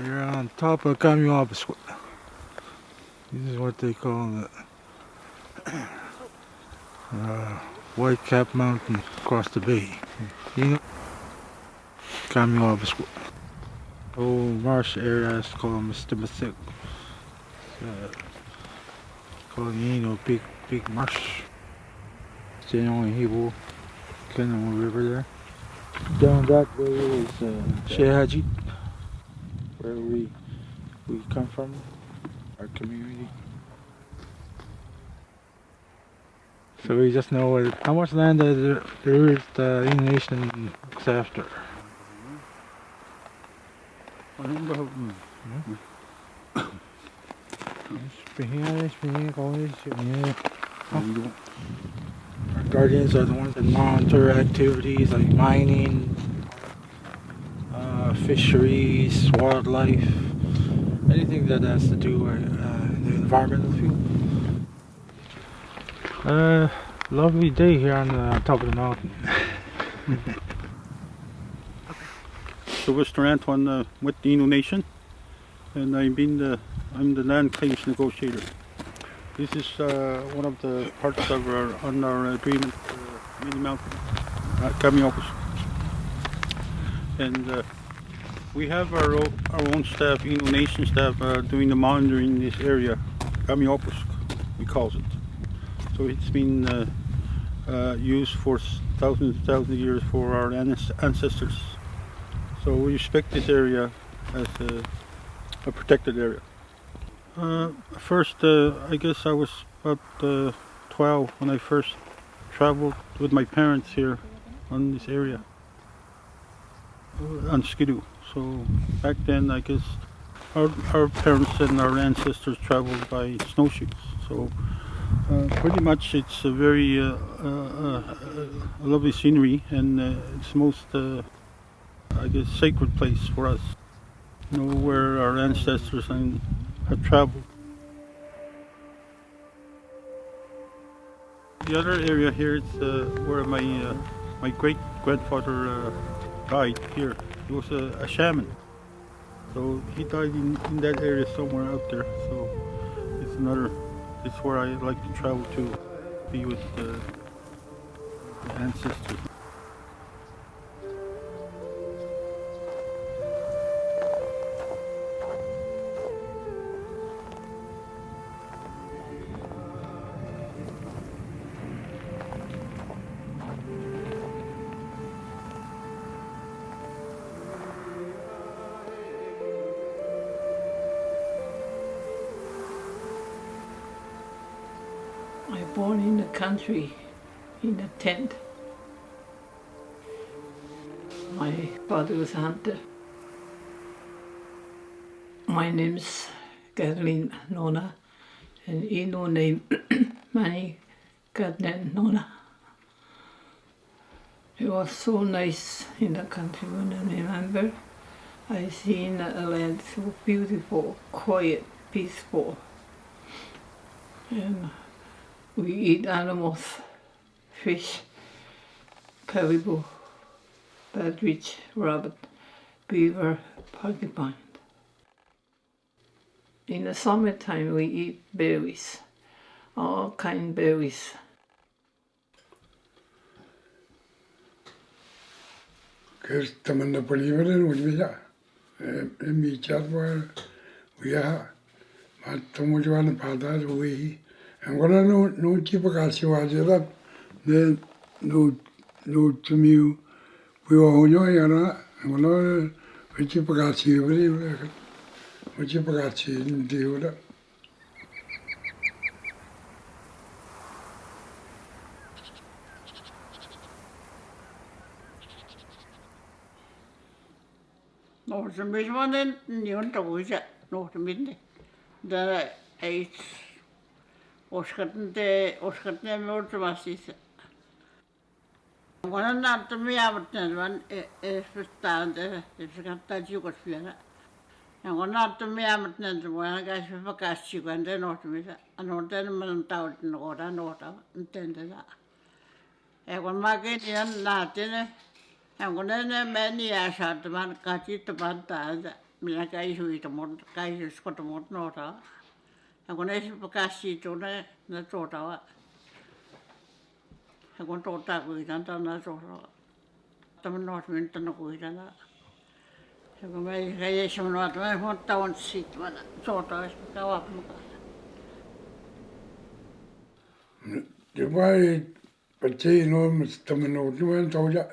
You're on top of Kamyabaswa. This is what they call the White Cap Mountain across the bay. You know, Kamyabaswa. Oh, marsh area is called Mr. Masik. Called big marsh. Genuine Hebrew, Kenyan River there. Down that way is Shehajit, where we come from, our community. So we just know how much land there is the Innu Nation looks after. Our guardians are the ones that monitor activities like mining, fisheries, wildlife, anything that has to do with the environmental field. Lovely day here on the top of the mountain. So Mr. Antoine with the Innu Nation, and I'm the land claims negotiator. This is one of the parts of our agreement in the mountain, Kamyopus. And we have our own staff, Innu Nation staff, doing the monitoring in this area, Kamyopus, we call it. So it's been used for thousands of years for our ancestors. So we respect this area as a protected area. First, I guess I was about 12 when I first traveled with my parents here on this area, on Skidoo. So back then, I guess our parents and our ancestors traveled by snowshoes. So pretty much it's a very lovely scenery, and it's most, I guess, sacred place for us. You know, where our ancestors have traveled. The other area here is where my great grandfather died here. He was a shaman, so he died in that area somewhere out there. So it's where I like to travel to, be with the ancestors. born in the country, in a tent. My father was a hunter. My name's Kathleen Nuna, and Innu name Mani Kathleen Nuna. It was so nice in the country when I remember. I seen a land so beautiful, quiet, peaceful. And we eat animals, fish, caribou, partridge, rabbit, beaver, porcupine. In the summertime we eat berries, all kind berries. Because tamanna palivaran ulmiya, mi chatwa wiya, ma tamujuan pada wi. And when I no chipakasi wajera, then no to me, we were on your yana, and no chipakasi, which chipakasi in the Nog som hvis man den njøn tåse, nog som ikke. Der er Oskatten med massis.วันนั้นจะไม่อาบน้ำวันสุดท้ายเดี๋ยวกันตาจิ๋วก็เสียละวันนั้นจะไม่อาบน้ำวันก็จะไปกัสจิ๋วกันเดี๋ยวโน้ตมิสอันโน้ตเดี๋ยวมันตาวน์โน้ตโน้ตนั่นเต็มเลยละวันมาเกิดยันน่าเจนวันนั้นแม่นี่อาชาตมันกัดจิตบันตาจ้ะมีอะไรช่วยทั้งหมดใครช่วยสกัดหมดโน้ตวันนั้นจะไปกัสจิ๋วเนี่ยนั่นโน้ตคนโตตาคุยกันตอนนั้นโตตอนนั้นมันตอนคุยกันละก็ไม่ใครจะชมว่าไม่พอตอนสิทธิ์มันโตตาก็ว่ามันก็เดี๋ยวไปปัจจัยโน้มตมันโน้ตมันโตจ้ะ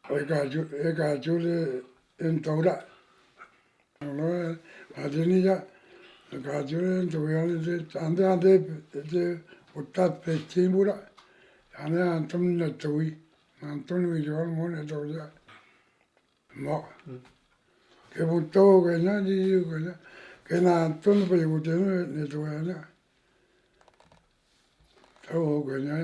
เอกาจุเลยเอ็นโตละแล้วอาจจะนี่จ้ะเอกาจุเลยโตอย่างนี้อันเดียวUttat petiin pula, ane antum natui, antum vijual mo natoja, mo. Ke buto kena di kena, kena antum pe buteno natoja na. Tau kena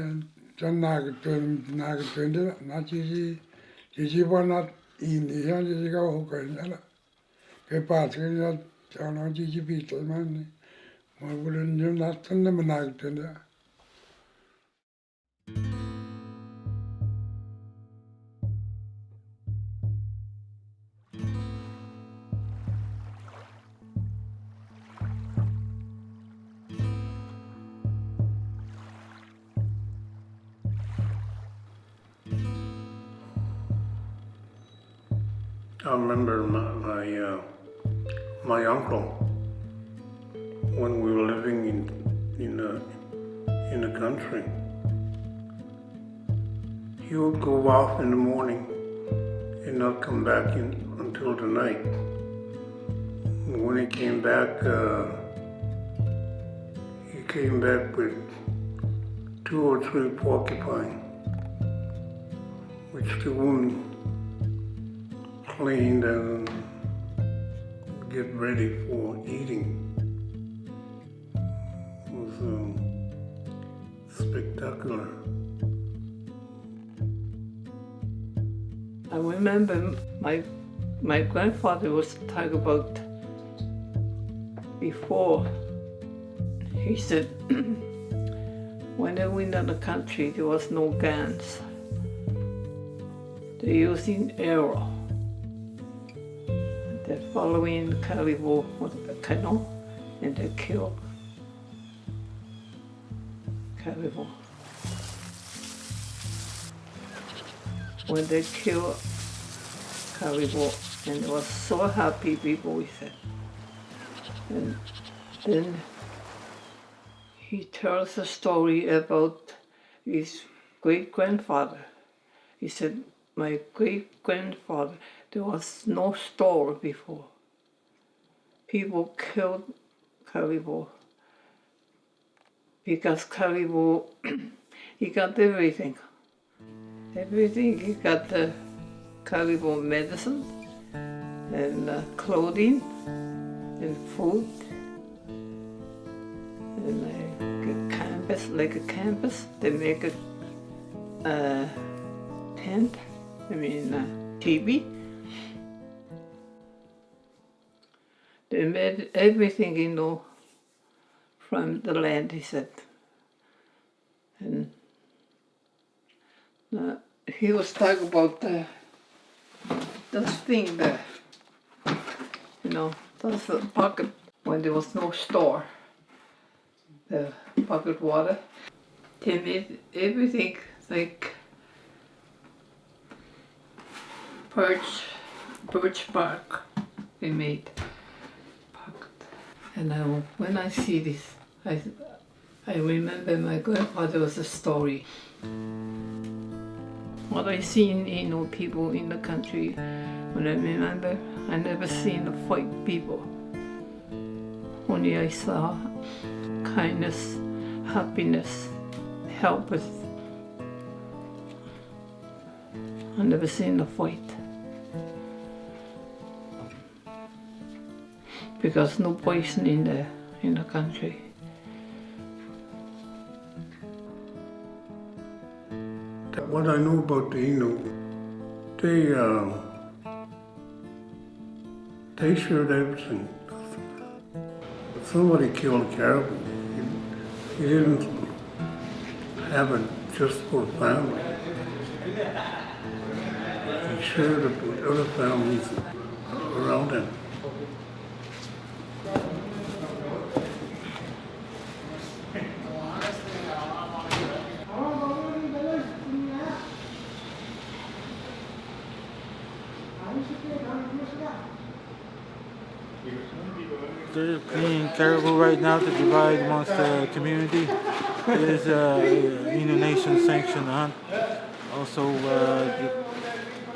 jan nagatuen de na chichi pana ini ya chichi ka ho kena la. Ke pas kena chana chichi pito mani, mo bulen jan natan na nagatuen de. I remember my uncle when we were living in the country. He would go off in the morning and not come back in until the night. When he came back with 2 or 3 porcupine, which the woman cleaned and get ready for eating. It was spectacular. I remember my grandfather was talking about before. He said when they went in the country there was no guns. They're using arrow. They're following caribou with a canoe and they kill caribou. When they kill caribou, and they were so happy, people, we said. And then he tells a story about his great-grandfather. He said, my great-grandfather, there was no store before. People killed caribou because caribou, he got everything. Everything. He got the caribou medicine and clothing and food and like a canvas. They make a tent. TV. They made everything, from the land, he said. And he was talking about this thing there, that's the pocket when there was no store, the pocket water. They made everything like birch bark. They made pocket. And when I see this, I remember my grandfather's story. What I seen, people in the country, when I remember, I never seen the fight people. Only I saw kindness, happiness, help with. I never seen the fight. Because no poison in the country. What I know about the Innu, they shared everything. If somebody killed a caribou, he didn't have it just for family. He shared it with other families around him. They're cleaning caribou right now to divide amongst the community. It is Innu Nation sanctioned hunt. Also,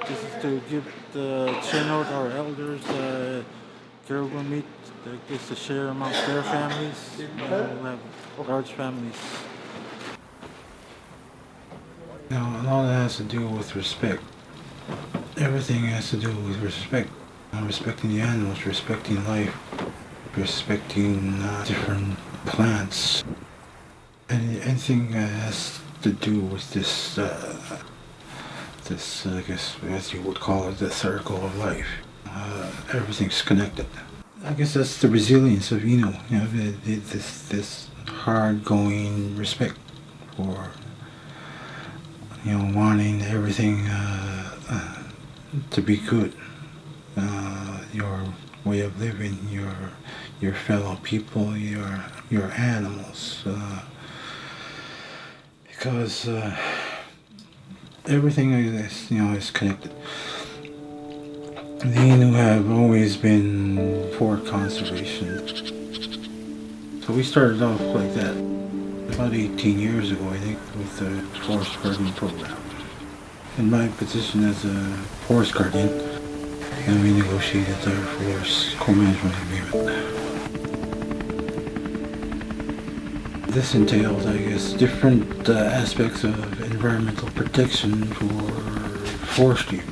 this is to give the Chinook, our elders, caribou meat that gets to share amongst their families. Who have large families. Now, and all that has to do with respect. Everything has to do with respect. Respecting the animals, respecting life, respecting different plants. Anything that has to do with this, I guess, as you would call it, the circle of life. Everything's connected. I guess that's the resilience of this hard-going respect for, wanting everything to be good. Your way of living, your fellow people, your animals, because everything is connected. The Innu have always been for conservation, so we started off like that about 18 years ago, I think, with the forest guardian program. In my position as a forest guardian, and we negotiated our forest co-management agreement. This entails, I guess, different aspects of environmental protection for forestry.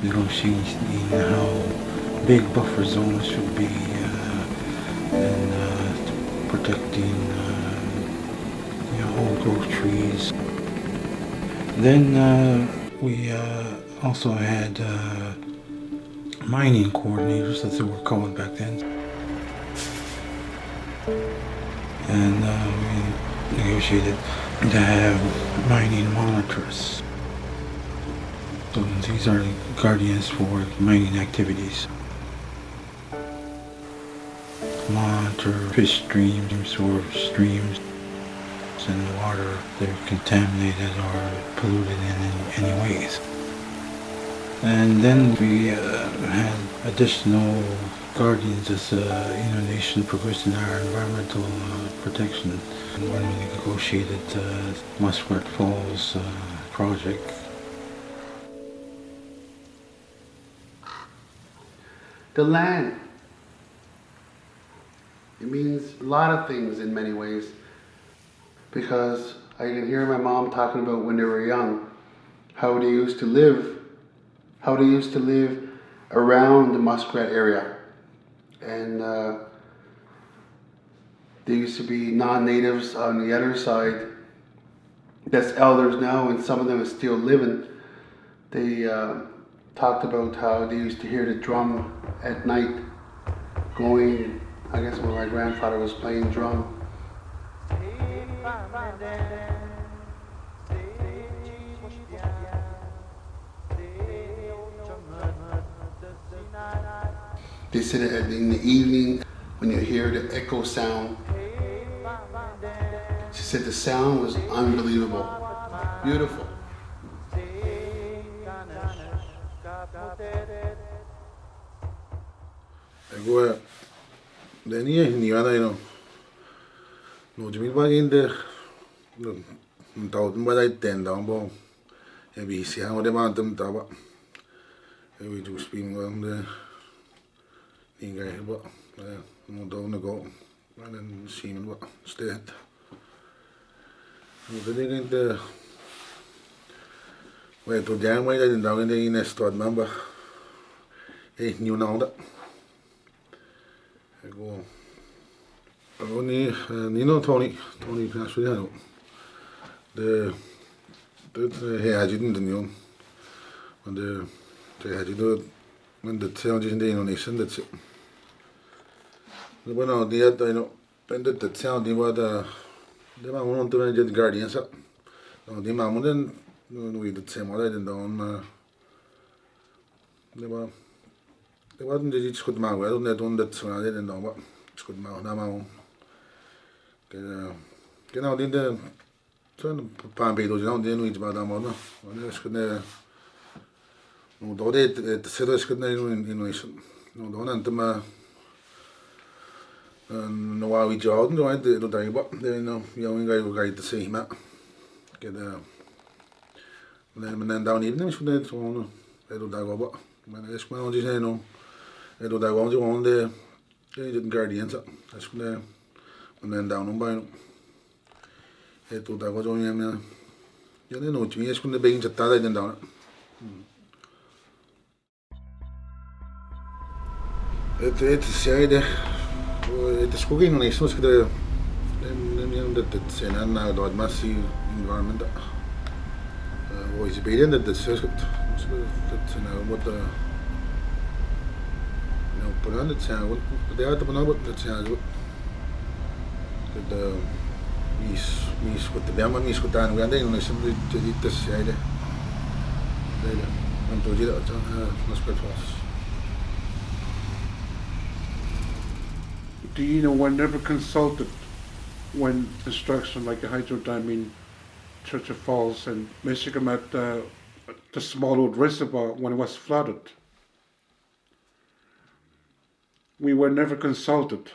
Negotiating how big buffer zones should be, and protecting old growth trees. Then we also had mining coordinators, as they were called back then. And we negotiated to have mining monitors. So these are guardians for mining activities. Monitor fish streams or streams and water that are contaminated or polluted in any ways. And then we had additional guardians as Innu Nation progressed in our environmental protection when we negotiated the Churchill Falls project. The land. It means a lot of things in many ways. because I can hear my mom talking about when they were young, how they used to live around the muskrat area. And there used to be non-natives on the other side that's elders now, and some of them are still living. They talked about how they used to hear the drum at night going, I guess when my grandfather was playing drum. They said that in the evening when you hear the echo sound, she said the sound was unbelievable, beautiful. Agora, Dani Niana no Jimmy Bagin no Tautan by ten down bone. And we see how they want them to and we do spin on the Inga, but no down go and then see what state. No, they didn't wait to jam way in down in the next third member. Hey, new now that. I go. Tony Pastoriano. The had didn't know when they had you when the challenge in the Innu Nation, that's it. When I did, I know, when the sound was the man wanted to get guardians up. No, the man wouldn't we did same what I didn't know. They wasn't just good man, well, they don't that so I didn't know what it's good man, now. Get out in the Palm Bay, those down there, no, it's about that one. It's good there. No, though they said it's good there in Innu Nation. No, don't want them. No, why we Jordan, do I do that? But then, young guy who got to see him. Get then down evening, should they? So, I do that go, but it's when I just say no. I do that go, you want the guardians up. That's when then down on by. I do that go, you know, you know, it's when the being just that I didn't down. It's said, it's cooking on Isnos, the Nana, the massive environment. Was obedient that the circuit. That's what the put on the town, what they had to put on what the town. The Miss with the Bama, Miss with Dan, we are doing something to eat this side. They went to get out on Muskrat Falls. Do you know one never consulted when construction like a hydro dam in Churchill Falls and Michigan at the small old reservoir when it was flooded? We were never consulted.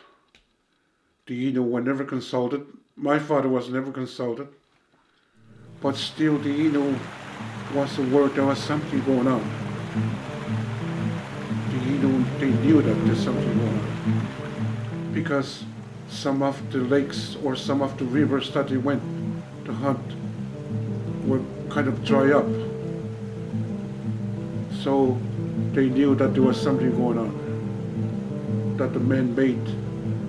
Do you know we're never consulted? My father was never consulted. But still, do you know was aware there was something going on? Do you know they knew that there's something going on? Because some of the lakes or some of the rivers that they went to hunt were kind of dry up. So they knew that there was something going on. That the man-made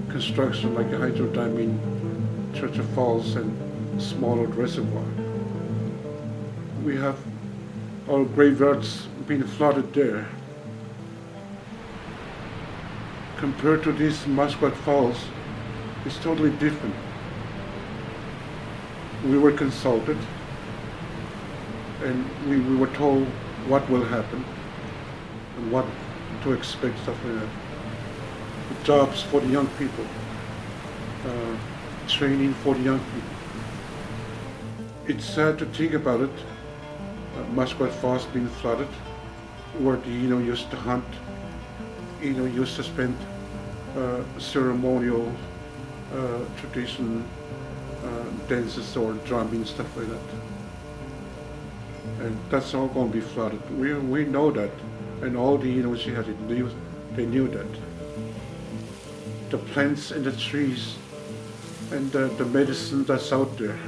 construction like a hydro dam in Churchill Falls and small old reservoir. We have our graveyards being flooded there. Compared to these Muskrat Falls, it's totally different. We were consulted and we were told what will happen and what to expect, stuff like that. Jobs for the young people, training for the young people. It's sad to think about it. Muskrat Falls being flooded, where the used to hunt, used to spend ceremonial tradition dances or drumming, stuff like that. And that's all going to be flooded. We know that, and all the universities they knew that. The plants and the trees And the medicine that's out there,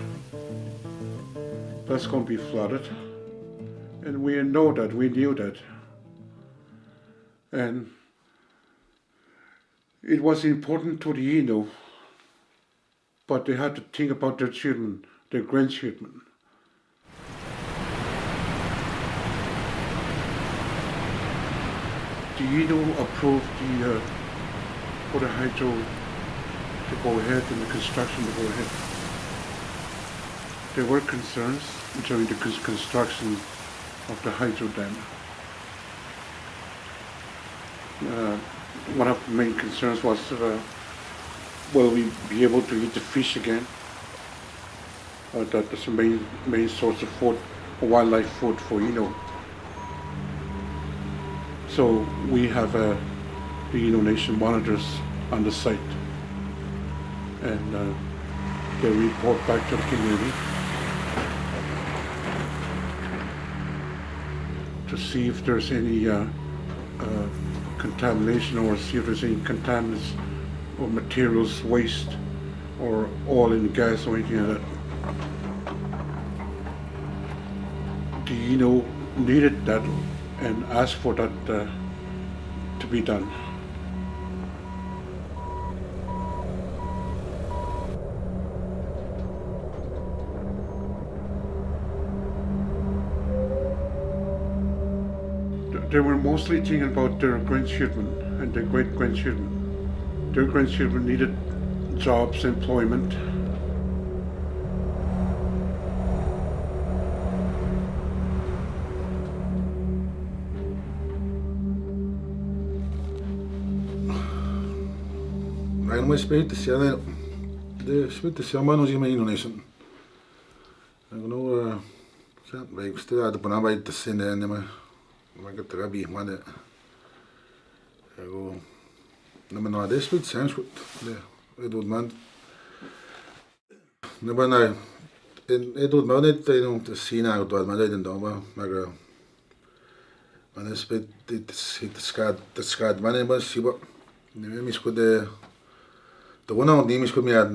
that's going to be flooded. And we knew that. And it was important to the Innu, but they had to think about their children, their grandchildren. The Innu approved for the hydro to go ahead and the construction to go ahead. There were concerns during the construction of the hydro dam. One of the main concerns was, will we be able to eat the fish again? That's the main source of food, wildlife food for Innu. So we have the Innu Nation monitors on the site, and they report back to the community to see if there's any contamination, or see if there's any contaminants or materials, waste, or oil and gas or anything like that. The Innu needed that and asked for that to be done. They were mostly thinking about their grandchildren and their great-grandchildren. Their grandchildren needed jobs, employment. Näin mä spiritti siellä, det spiritti siellä manusi med Innu Nation. Nagu no, sealt võiks teada, pane avaitas sinna enne ma kätte läbi, ma ne, nagu, no ma näen teist võtsi, ainult, edud ma, no ma näen, edud ma on ette, no, siin aegu tuvad ma täiden tooma, aga ma näen spiritti, et skaad ma näen passi juba, mis kui te on nii, mis kui mead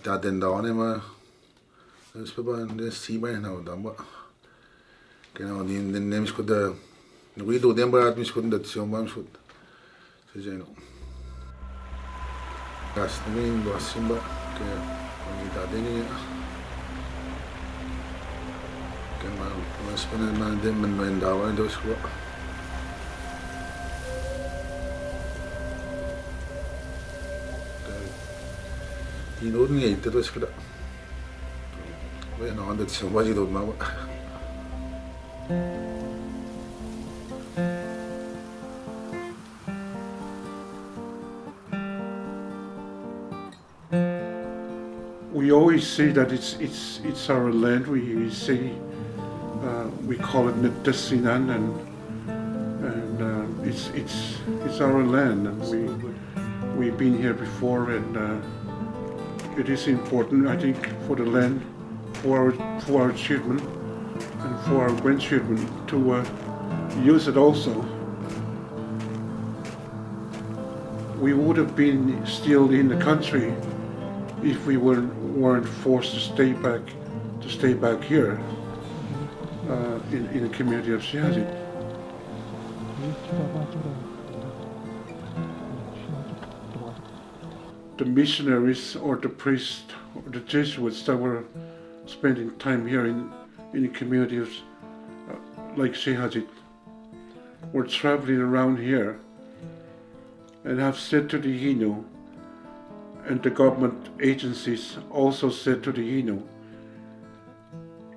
teaden taane, ma siis peab siima nagu tamba. Kena niin mis kui te nagu idu temperat, mis kui see on mis kui see no. Kas nagu indoas simba, ke on itadeni. Ke ma spune ma demmen no endava dos ko. Innu nii ette dos kada. Või no andet see on vasidud ma. We always say that it's our land. We say we call it Nitassinan, and it's our land, and we've been here before, and it is important, I think, for the land, for our children and for our grandchildren to use it also. We would have been still in the country if we weren't forced to stay back here in the community of Siazi. The missionaries or the priests or the Jesuits that were spending time here in the community of like Sehajit were traveling around here and have said to the Innu, and the government agencies also said to the Innu,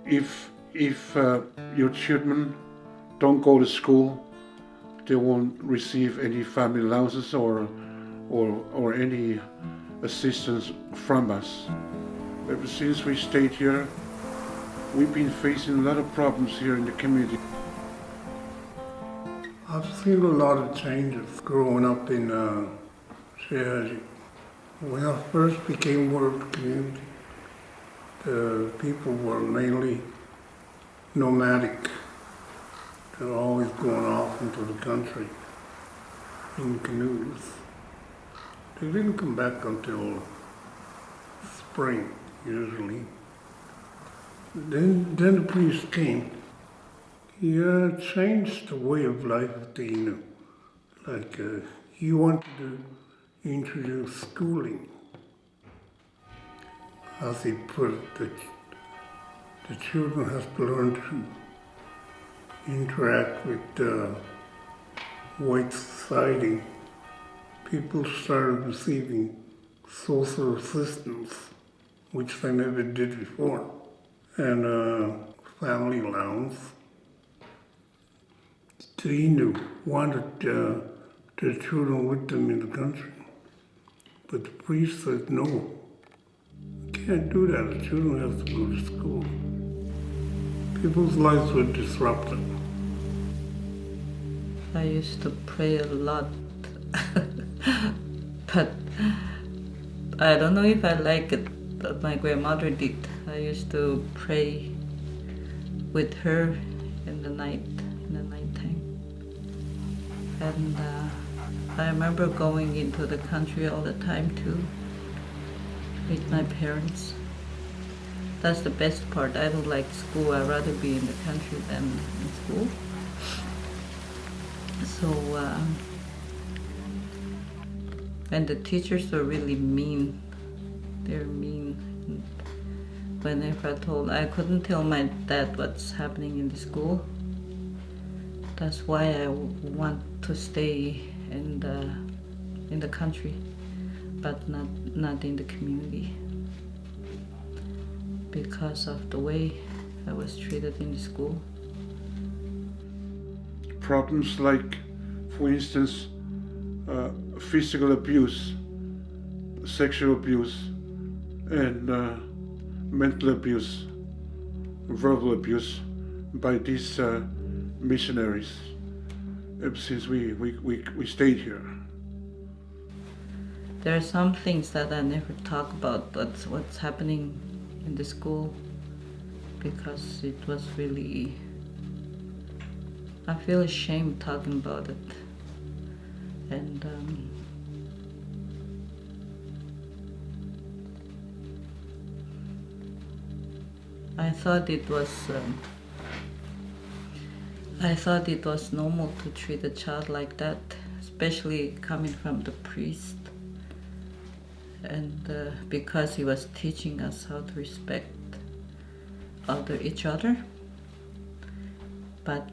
if your children don't go to school, they won't receive any family allowances or any assistance from us. Ever since we stayed here, we've been facing a lot of problems here in the community. I've seen a lot of changes growing up in Sehaji. When I first became World Community, the people were mainly nomadic. They were always going off into the country in canoes. They didn't come back until spring, usually. Then the priest came. He changed the way of life of the Innu. Like he wanted to introduce schooling. As he put it, the children have to learn to interact with white society. People started receiving social assistance, which they never did before, and family allowance. The Innu wanted their children with them in the country, but the priest said, no, you can't do that. The children have to go to school. People's lives were disrupted. I used to pray a lot, but I don't know if I like it, but my grandmother did. I used to pray with her in the nighttime. And I remember going into the country all the time too, with my parents. That's the best part. I don't like school. I'd rather be in the country than in school. So, and the teachers were really mean. They're mean. Whenever I couldn't tell my dad what's happening in the school. That's why I want to stay in the country, but not in the community, because of the way I was treated in the school. Problems like, for instance, physical abuse, sexual abuse, and mental abuse, verbal abuse by these missionaries ever since we stayed here. There are some things that I never talk about, but what's happening in the school, because it was really, I feel ashamed talking about it. And I thought it was normal to treat a child like that, especially coming from the priest. And because he was teaching us how to respect each other, but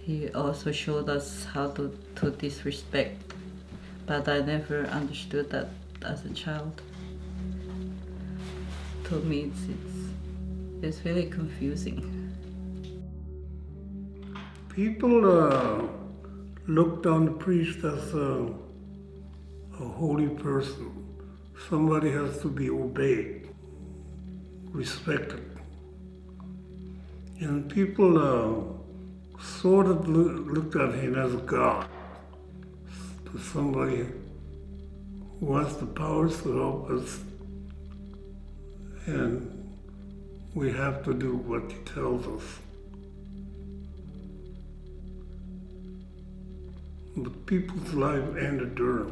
he also showed us how to disrespect. But I never understood that as a child. To me, it's really confusing. People looked on the priest as a holy person. Somebody has to be obeyed, respected. And people sort of looked at him as a god, to somebody who has the powers to help us, and we have to do what he tells us. But people's life ended there.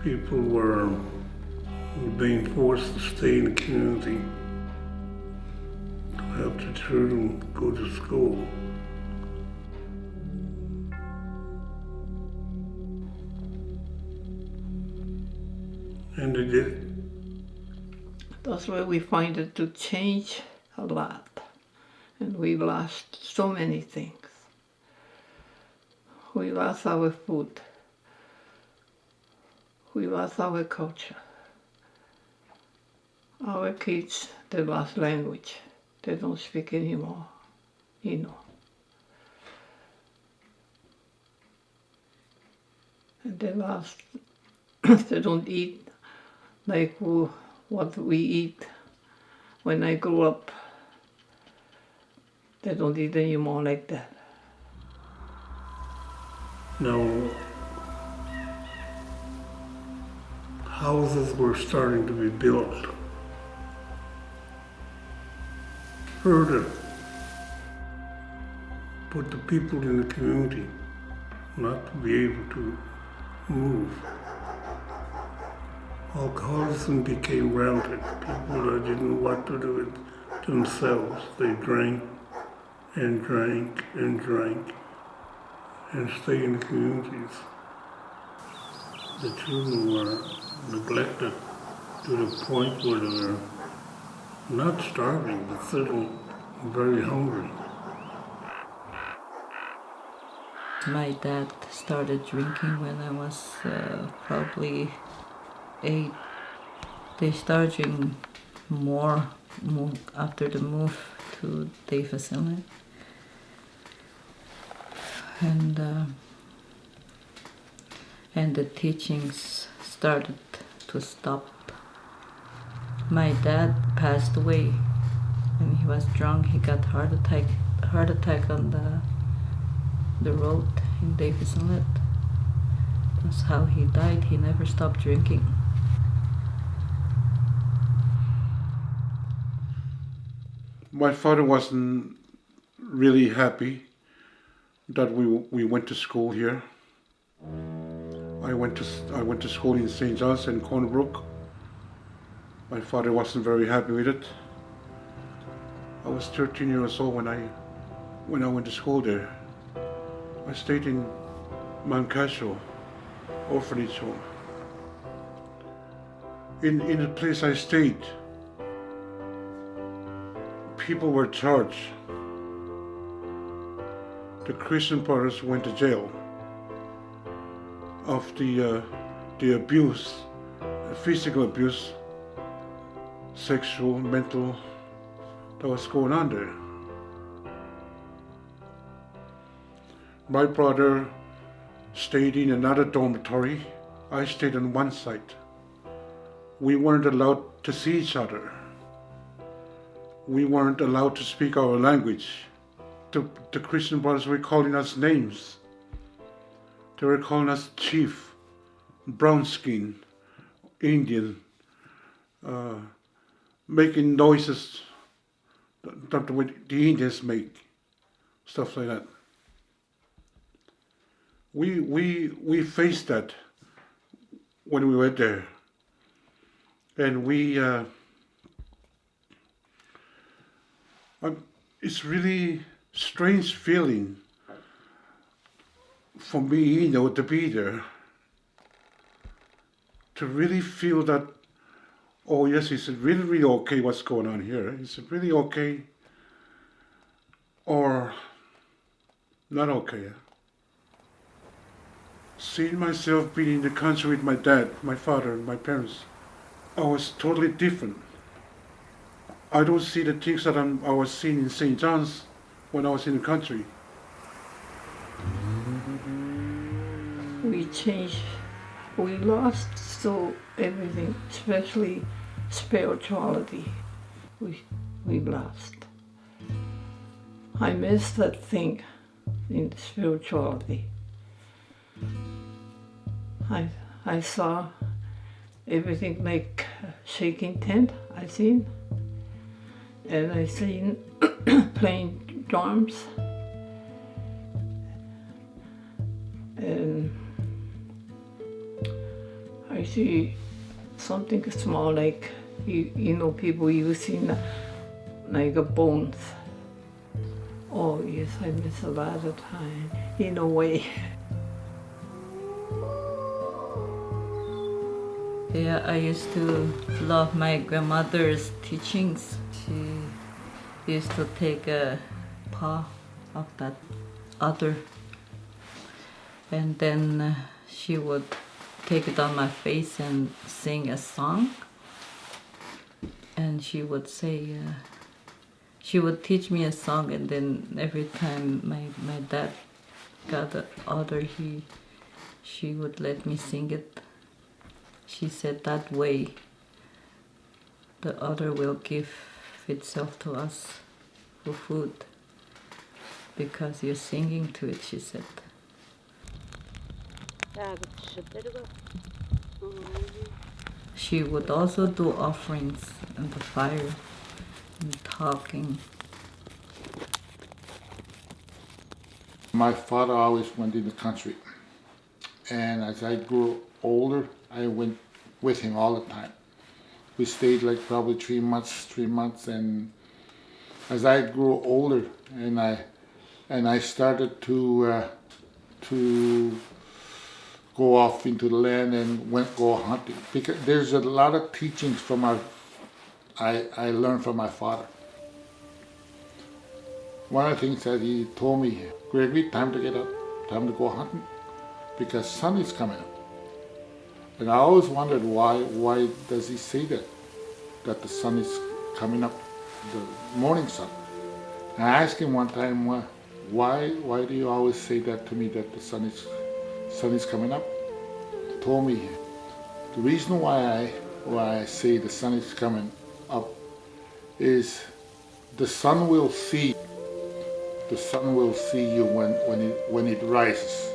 People were being forced to stay in the community, to have their children go to school. And they did. That's why we find it to change a lot. And we lost so many things. We lost our food. We lost our culture. Our kids, they lost language. They don't speak anymore, And they lost, they don't eat like what we eat. When I grew up, they don't eat anymore like that. Now, houses were starting to be built. Further, put the people in the community not to be able to move. Alcoholism became rampant. People that didn't know what to do with themselves. They drank and drank and drank and stayed in the communities. The children were neglected to the point where they were not starving, but certainly very hungry. My dad started drinking when I was probably 8. They started drinking more after the move to Nitassinan. And the teachings started to stop. My dad passed away when he was drunk. He got heart attack on the road in Nitassinan. That's how he died. He never stopped drinking. My father wasn't really happy that we went to school here. I went to school in St. John's and Cornerbrook. My father wasn't very happy with it. I was 13 years old when I went to school there. I stayed in Mount Casual orphanage home. In the place I stayed, people were charged. The Christian brothers went to jail of the abuse, physical abuse, sexual, mental, that was going on there. My brother stayed in another dormitory. I stayed on one side. We weren't allowed to see each other. We weren't allowed to speak our language. The Christian brothers were calling us names. They were calling us chief, brown skin, Indian, making noises that the Indians make, stuff like that. We faced that when we were there, and it's really strange feeling for me, to be there, to really feel that, oh yes, is it really, really okay what's going on here? Is it really okay or not okay? Seeing myself being in the country with my dad, my father, and my parents, I was totally different. I don't see the things that I was seeing in St. John's when I was in the country. We changed, we lost so everything, especially spirituality. We lost. I miss that thing in spirituality. I saw everything like shaking tent, I seen. And I seen playing drums. And I see something small like, people using like a bones. Oh yes, I miss a lot of time, in a way. Yeah, I used to love my grandmother's teachings. She used to take a paw of that other, and then she would take it on my face and sing a song. And she would say, she would teach me a song, and then every time my dad got the other, she would let me sing it. She said that way the other will give itself to us for food because you're singing to it, she said. She would also do offerings in the fire and talking. My father always went in the country. And as I grew older, I went with him all the time. We stayed like probably 3 months, and as I grew older and I started to go off into the land and go hunting, because there's a lot of teachings from I learned from my father. One of the things that he told me, Gregory, time to get up, time to go hunting, because sun is coming up. And I always wondered why does he say that the sun is coming up, the morning sun. And I asked him one time, why do you always say that to me, that the sun is coming up? He told me the reason why I say the sun is coming up is the sun will see you when it rises.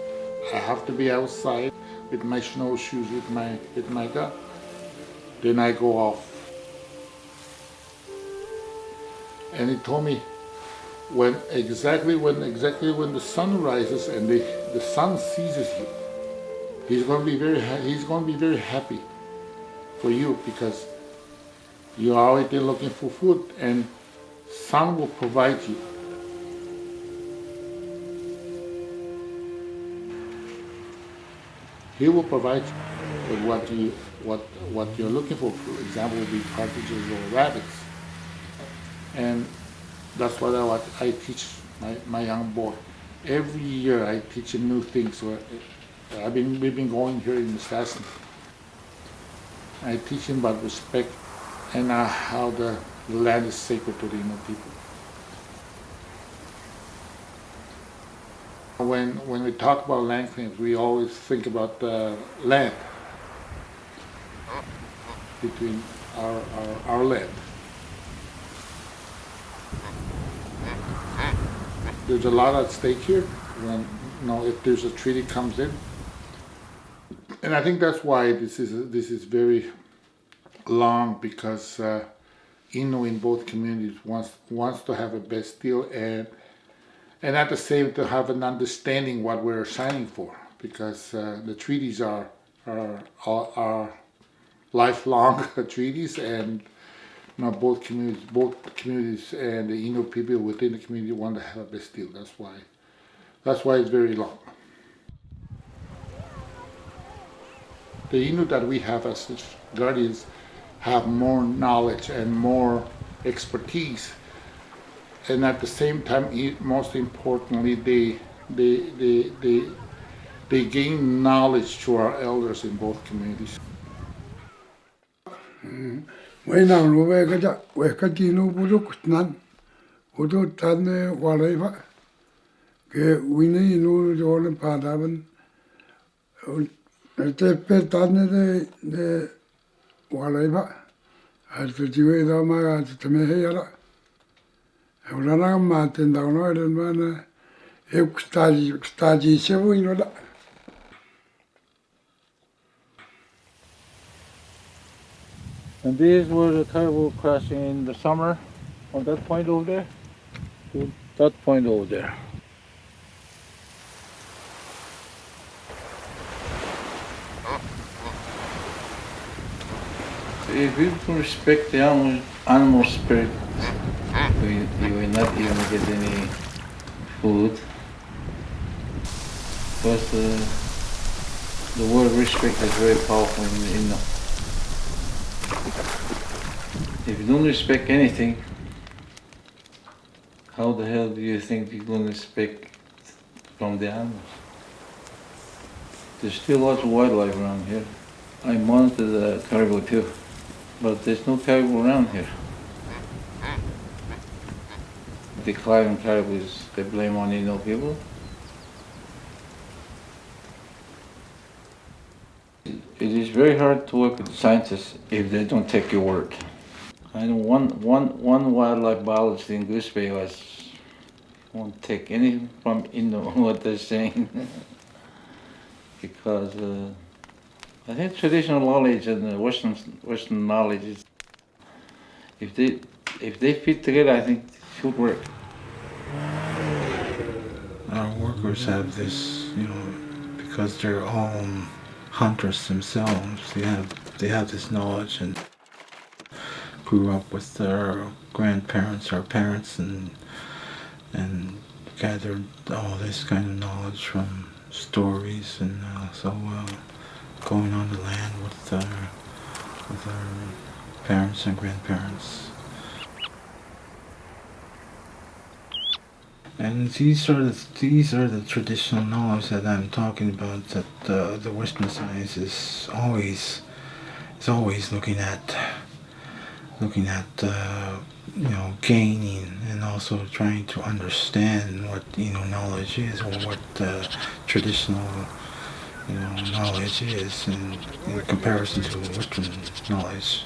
I have to be outside with my snowshoes, with my gun. Then I go off. And he told me when exactly when the sun rises and the sun seizes you, he's going to be very happy for you, because you're already looking for food, and sun will provide you. He will provide you with what you're looking for. For example, would be partridges or rabbits, and that's what I teach my young boy. Every year I teach him new things. So we've been going here in Nitassinan. I teach him about respect and how the land is sacred to the Innu people. When we talk about land claims, we always think about the land between our land. There's a lot at stake here. If there's a treaty comes in, and I think that's why this is very long, because Innu in both communities wants to have a best deal, and at the same to have an understanding what we're signing for, because the treaties are lifelong treaties, and both communities and the Innu people within the community want to have a best deal. That's why it's very long. The Innu that we have as guardians have more knowledge and more expertise, and at the same time, most importantly, they gain knowledge to our elders in both communities. When I'm away, we can do no book none. We don't turn whatever. We need no joy and pardon. The pet done the whatever. As the Jew is my to me here. I was not Martin down and man. If study so you know that. And these were the caribou crossing in the summer on that point over there to that point over there. If you don't respect the animal spirit, you will not even get any food. Because the word respect is very powerful in Innu. If you don't respect anything, how the hell do you think you're going to respect from the animals? There's still lots of wildlife around here. I monitor the caribou too, but there's no caribou around here. Declining caribou, they blame on Innu people. It is very hard to work with scientists if they don't take your word. I know one wildlife biologist in Goose Bay won't take anything from Innu what they're saying because I think traditional knowledge and the Western knowledge is if they fit together, I think it should work. Our workers have this, because they're all hunters themselves. They have this knowledge and grew up with their grandparents or parents and gathered all this kind of knowledge from stories and going on the land with our parents and grandparents. And these are the traditional knowledge that I'm talking about, that the Western science is always looking at gaining and also trying to understand what knowledge is, or what traditional knowledge is in comparison to Western knowledge.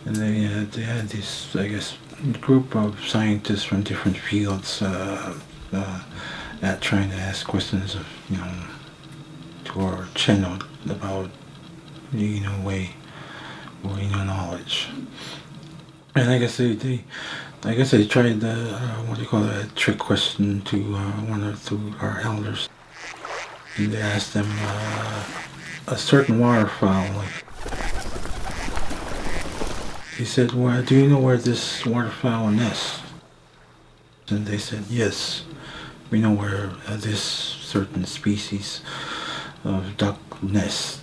And they had this, I guess, group of scientists from different fields at trying to ask questions of to our channel about way or knowledge. And I guess they tried a trick question to one or two our elders. And they asked them a certain waterfowl. He said, "Well, do you know where this waterfowl nests?" And they said, "Yes, we know where this certain species of duck nests."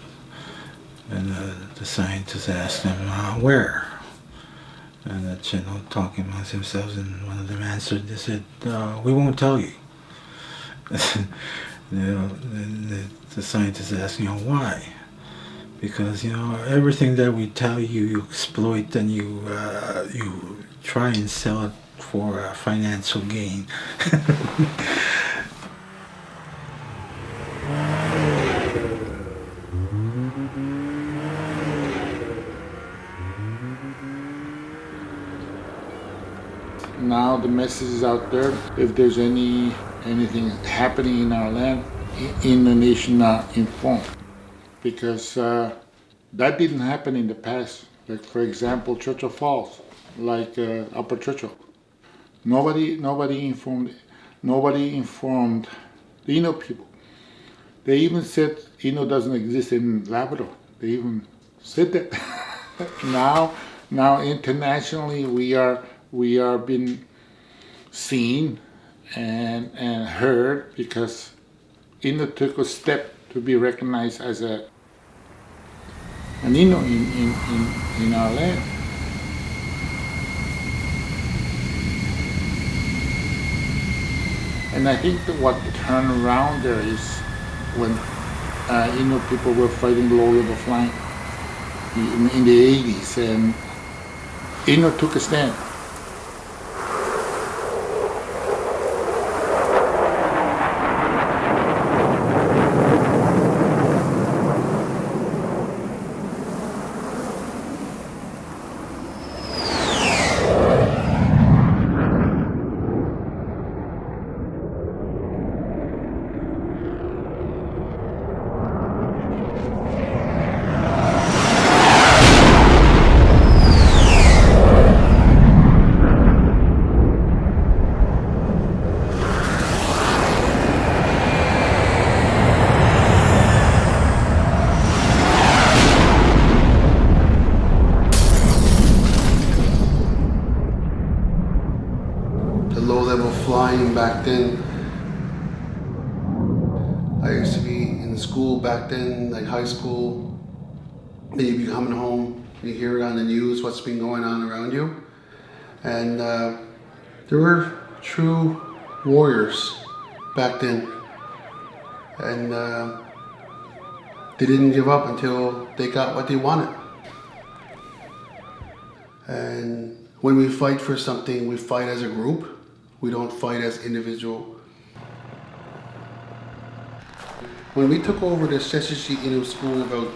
And the scientists asked them, "Where?" And the channel talking amongst themselves, and one of them answered. They said, "We won't tell you." The scientists asked, "Why?" Because everything that we tell you, you exploit, and you try and sell it for financial gain. Now the message is out there. If there's anything happening in our land, Innu Nation are informed, because that didn't happen in the past. Like, for example, Churchill Falls, like Upper Churchill. Nobody informed the Innu people. They even said Innu doesn't exist in Labrador. They even said that. now internationally we are being seen and heard, because Innu took a step to be recognized as an Innu in our land. And I think that what turned around there is when Innu people were fighting low-level flying in the 80s, and Innu took a stand. Low-level flying back then. I used to be in school back then, like high school. Then you'd be coming home, you hear it on the news, what's been going on around you. And there were true warriors back then. And they didn't give up until they got what they wanted. And when we fight for something, we fight as a group. We don't fight as individual. When we took over the Sheshashi Innu school about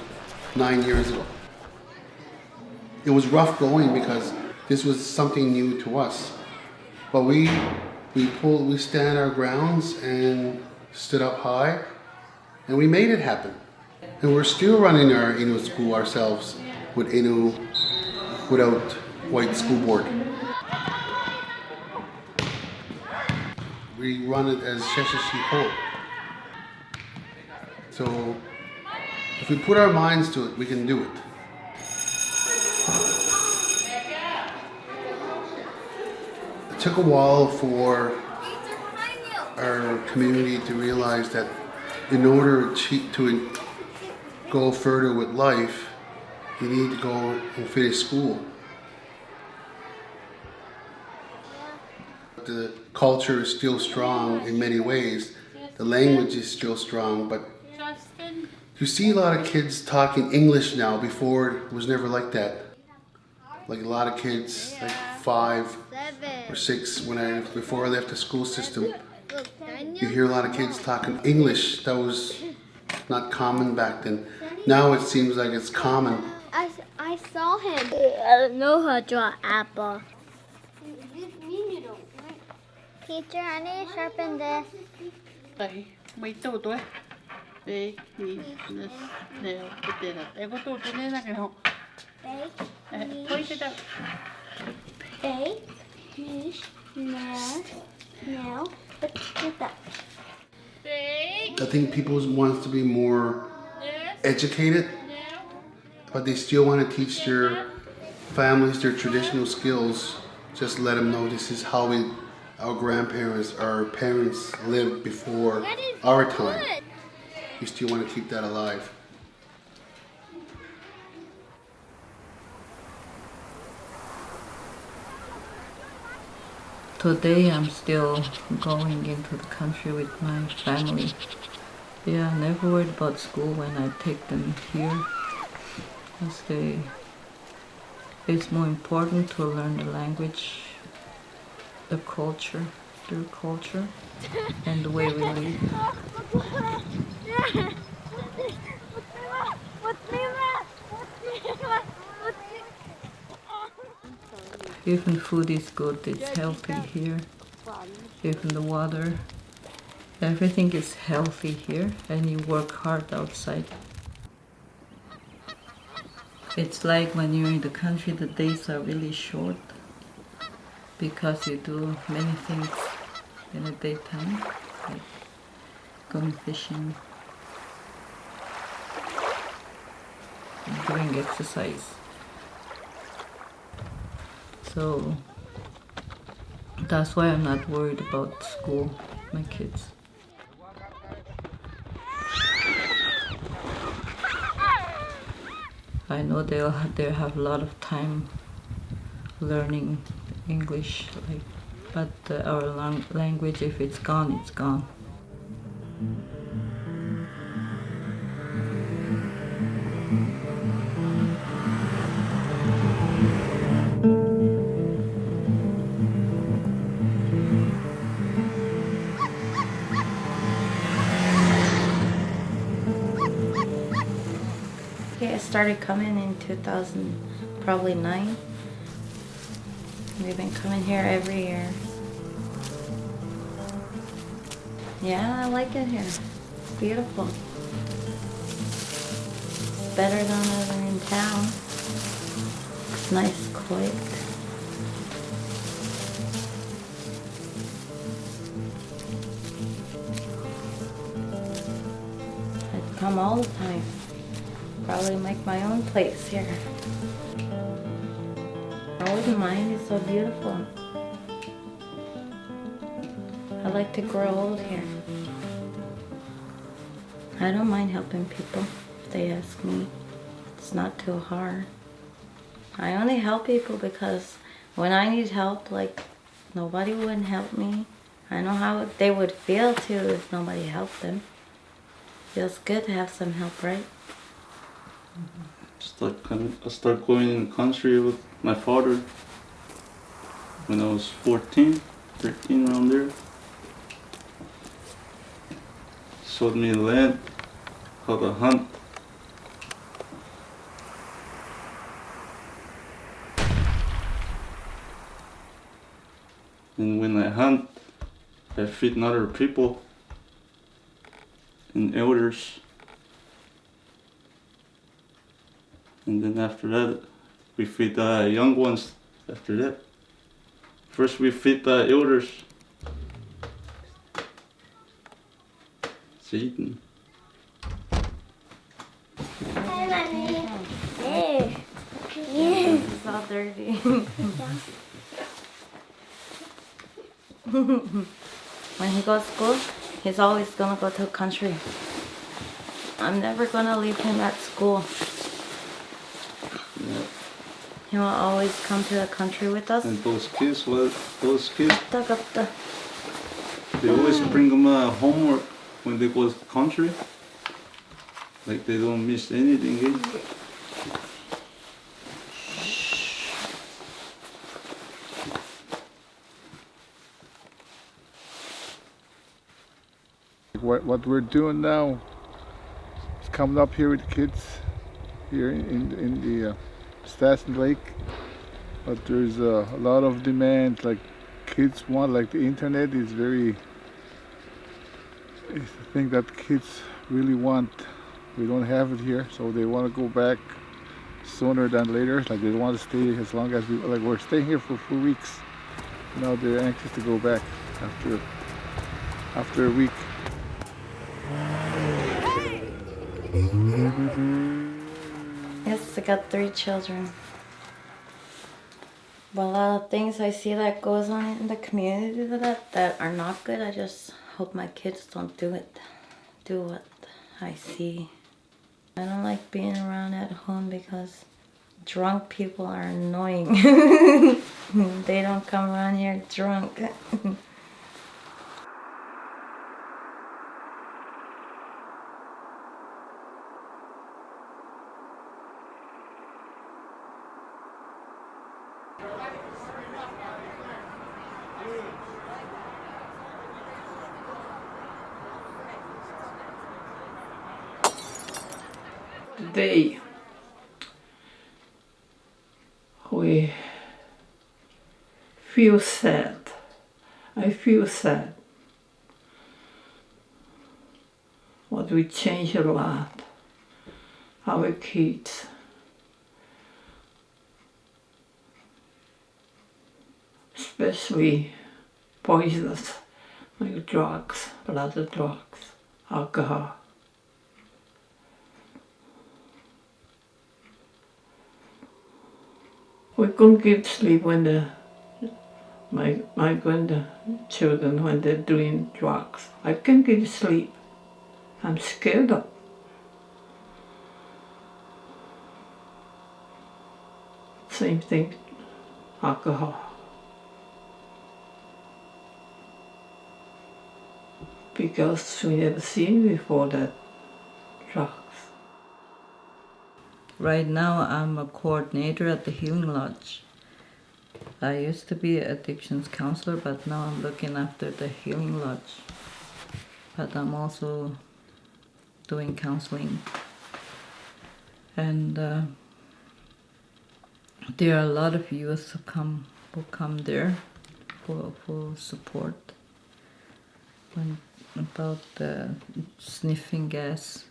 9 years ago, it was rough going because this was something new to us. But we stand our grounds and stood up high, and we made it happen. And we're still running our Innu school ourselves with Innu without white school board. We run it as Sheshashi Ho. So if we put our minds to it, we can do it. It took a while for our community to realize that in order to go further with life, you need to go and finish school. The culture is still strong in many ways. The language is still strong, but you see a lot of kids talking English now. Before it was never like that. Like a lot of kids, like 5 or 6, before I left the school system, you hear a lot of kids talking English. That was not common back then. Now it seems like it's common. I saw him. I don't know how to draw apple. Teacher, I need to sharpen this. Đây, mấy tụ tôi. Đây, đi, nè, cái này, em có tụ tôi nên là cái học. Bake, Thôi chứ đâu. bake, niche, now, but get that. I think people want to be more educated, but they still want to teach their families their traditional skills. Just let them know this is how our grandparents, our parents lived before our time. We still want to keep that alive. Today I'm still going into the country with my family. Yeah, I never worried about school when I take them here. Because it's more important to learn the language, the culture, their culture, and the way we live. Even food is good, it's healthy here. Even the water, everything is healthy here, and you work hard outside. It's like when you're in the country, the days are really short because you do many things in the daytime, like going fishing, doing exercise. So that's why I'm not worried about school, my kids. I know they'll have a lot of time learning English, but our language, if it's gone, it's gone. I started coming in 2000, probably 9. We've been coming here every year. Yeah, I like it here. It's beautiful. It's better than living in town. It's nice, quiet. I'd come all the time. Probably make my own place here. I wouldn't mind, it's so beautiful. I like to grow old here. I don't mind helping people if they ask me. It's not too hard. I only help people because when I need help, like nobody wouldn't help me. I know how they would feel too if nobody helped them. Feels good to have some help, right? I started going in the country with my father when I was 14, 13, around there. Showed me the land, how to hunt. And when I hunt, I feed other people and elders. And then after that, we feed the young ones after that. First we feed the elders. It's eaten. dirty. When he goes to school, he's always gonna go to a country. I'm never gonna leave him at school. He will always come to the country with us. And those kids, Takapta. they always bring them homework when they go to the country. Like they don't miss anything. Eh? What we're doing now is coming up here with the kids here in the Nitassinan Lake. But there's a lot of demand, like kids want, like the internet is very, it's the thing that kids really want. We don't have it here, so they want to go back sooner than later. Like they want to stay as long as we're staying here for 4 weeks. Now they're anxious to go back after a week. Yes, I got 3 children. But a lot of things I see that goes on in the community that are not good, I just hope my kids don't do what I see. I don't like being around at home because drunk people are annoying. They don't come around here drunk. Today, we feel sad. I feel sad. But we change a lot. Our kids. Especially poisonous, like drugs, blood drugs, alcohol. We couldn't get sleep when my grandchildren, when they're doing drugs. I can't get sleep. I'm scared of. Same thing, alcohol. Because we never seen before that drugs. Right now I'm a coordinator at the Healing Lodge. I used to be an addictions counselor, but now I'm looking after the Healing Lodge. But I'm also doing counseling. And there are a lot of youth who come there for support. About sniffing gas.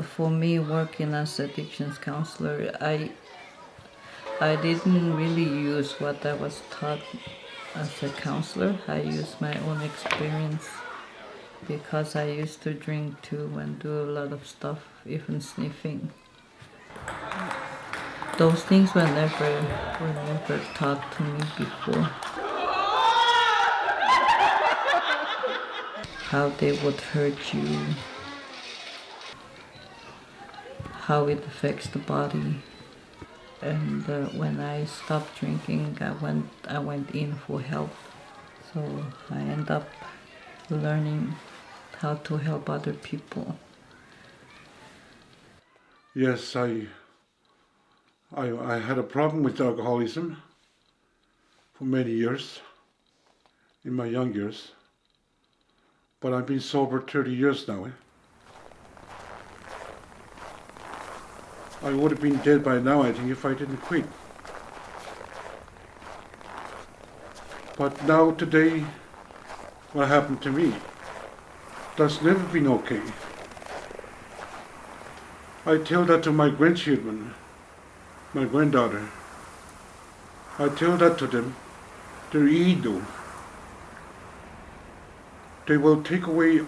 For me, working as addictions counselor, I didn't really use what I was taught as a counselor. I used my own experience because I used to drink too and do a lot of stuff, even sniffing. Those things were never taught to me before. How they would hurt you, how it affects the body. And when I stopped drinking, I went in for help. So I end up learning how to help other people. Yes, I had a problem with alcoholism for many years, in my young years. But I've been sober 30 years now. I would have been dead by now, I think, if I didn't quit. But now, today, what happened to me, that's never been okay. I tell that to my grandchildren, my granddaughter. I tell that to them. They're evil. They will take away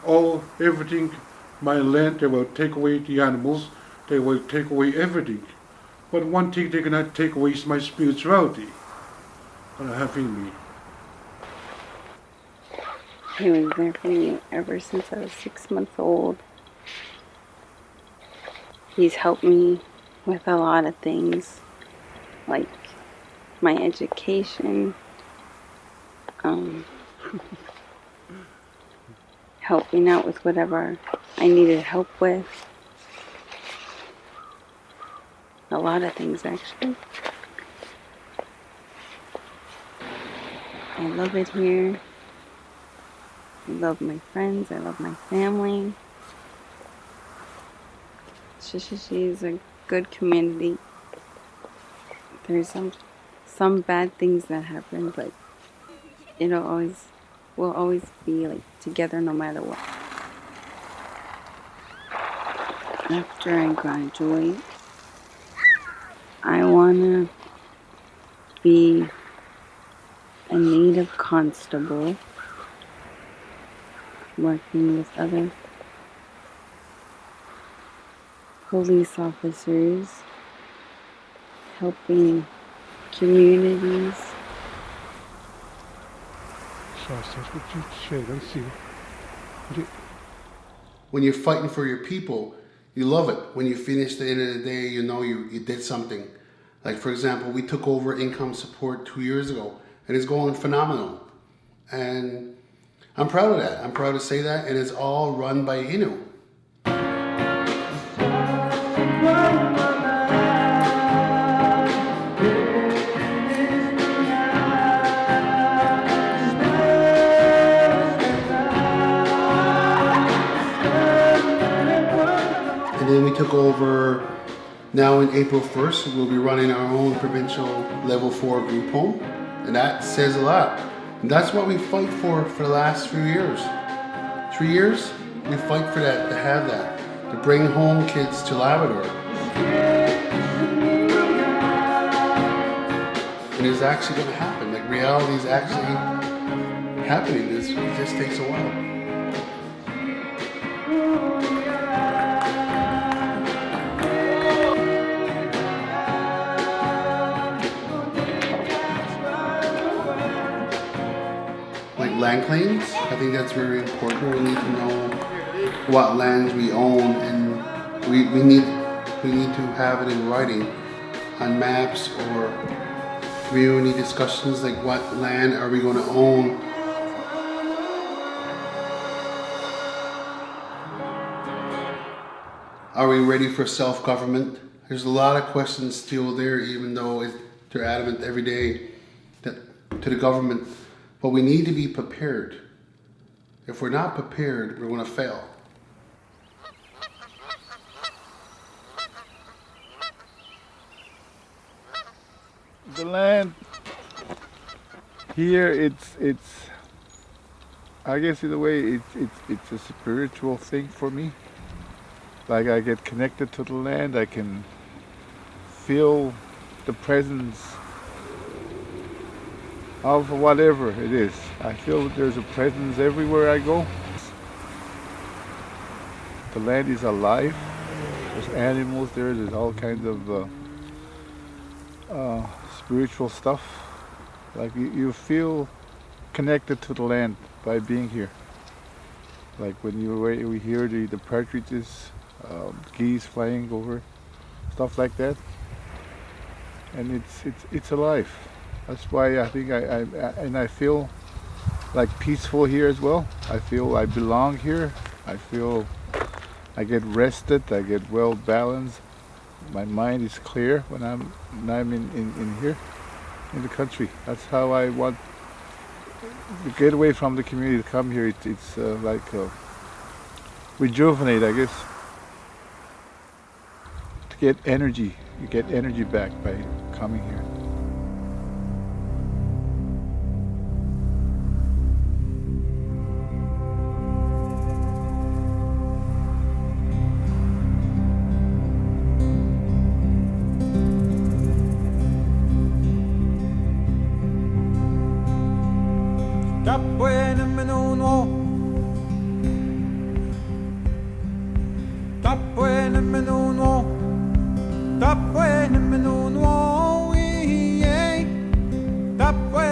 everything, my land, they will take away the animals, they will take away everything. But one thing they cannot take away is my spirituality that I have in me. He was there for me ever since I was 6 months old. He's helped me with a lot of things, like my education, helping out with whatever I needed help with. A lot of things, actually. I love it here. I love my friends. I love my family. Shishishi is a good community. There's some bad things that happen, but we'll always be like together no matter what. After I graduate, I wanna be a native constable, working with other police officers, helping communities. When you're fighting for your people, you love it. When you finish the end of the day, you know you did something. Like, for example, we took over income support 2 years ago, and it's going phenomenal. And I'm proud of that. I'm proud to say that, and it's all run by Innu. And then we took over, now in April 1st, we'll be running our own provincial level 4 group home. And that says a lot. And that's what we fight for the last few years. 3 years, we fight for that, to have that, to bring home kids to Labrador. And it's actually going to happen. Like, reality is actually happening. It just takes a while. Land claims, I think that's very important. We need to know what lands we own, and we need to have it in writing on maps or community discussions, like what land are we going to own. Are we ready for self-government? There's a lot of questions still there, even though they're adamant every day to the government. But we need to be prepared. If we're not prepared, we're going to fail. The land here, it's I guess in a way it's a spiritual thing for me. Like, I get connected to the land. I can feel the presence of whatever it is. I feel that there's a presence everywhere I go. The land is alive. There's animals there. There's all kinds of spiritual stuff. Like, you feel connected to the land by being here. Like when we hear the partridges, geese flying over, stuff like that. And it's alive. That's why I think I feel like peaceful here as well. I feel I belong here. I feel I get rested. I get well balanced. My mind is clear when I'm in here, in the country. That's how I want to get away from the community to come here. It's like rejuvenate, I guess. To get energy, you get energy back by coming here. Tappuene menuno,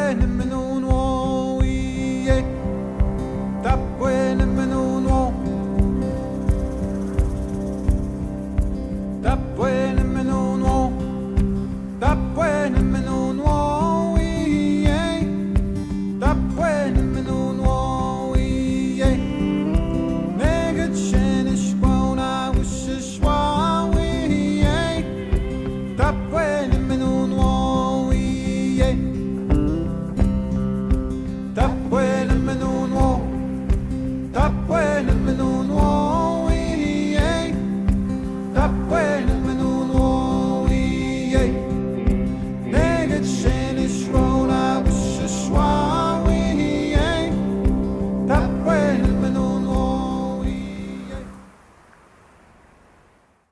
When